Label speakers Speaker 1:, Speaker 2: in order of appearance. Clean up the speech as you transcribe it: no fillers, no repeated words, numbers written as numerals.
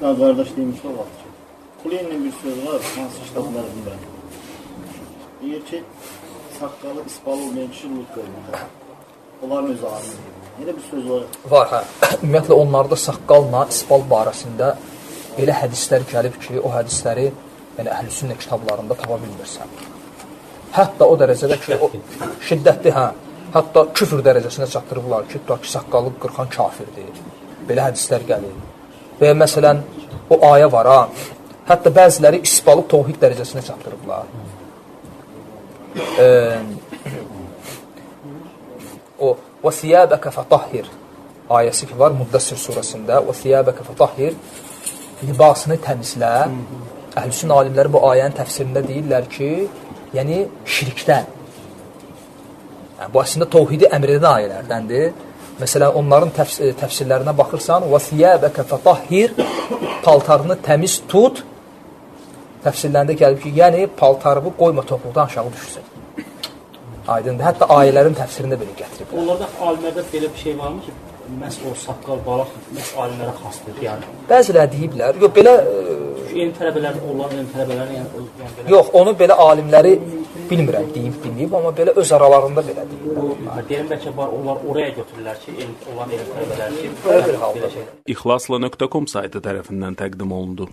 Speaker 1: Qardaş demiş o vaxt ki, Kuleynlə bir söz var, hansı kitabları bilmirəm. Deyir ki, saqqalı ispalı olmayan kişi lut qoymur. Onların öz alimi deyir. Elə bir söz var.
Speaker 2: Var, hə. Ümumiyyətlə, onlarda saqqalla isbal barəsində elə hədislər gəlib ki, o hədisləri yəni, Əhl-i-Sünnə kitablarında tapa bilmirsən. Hətta o dərəcədə ki, o şiddətli, hə, hətta küfür dərəcəsinə çatdırıblar ki, saqqalı qırxan kafirdir. Belə hədislər gəlir. Və məsələn, o ayə var, ha, hətta bəziləri isbalı təvhid dərəcəsinə çatdırıblar. O وَثِيَابَكَ فَطَهِّرْ ayəsi ki var Müddəssir surəsində وَثِيَابَكَ فَطَهِّرْ libasını təmizlə. Əhl-i-Sünnə alimləri bu ayənin təfsirində deyirlər ki, yəni şirkdən. Yəni, bu əslində təvhidi əmr edən ayələrdəndir. Məsələn, onların təfsirlərinə baxırsan وَثِيَابَكَ فَطَهِّرْ paltarını təmiz tut. Təfsirlərində gəlib ki, yəni paltarını qoyma topuqdan aşağı düşsün. Aydındır. Hətta ayələrin təfsirində belə gətirib.
Speaker 3: Onlarda alimlərdə belə bir şey varmı ki, məhz o saqqal, balaq, məhz alimlərə xasdır, yəni?
Speaker 2: Bəziləri deyiblər. Yox, belə...
Speaker 3: Elm tələbələrin, onların elm tələbələrin, yəni belə...
Speaker 2: Yox, onu belə alimləri bilmirəm, deyib, amma belə öz aralarında belə deyiblər.
Speaker 3: Deyirəm, bəlkə var, onlar oraya götürürlər ki, olan elm tələbələri ki,
Speaker 2: belə şeylər.
Speaker 4: İxlasla.com saytı tərəfindən təqdim olundu.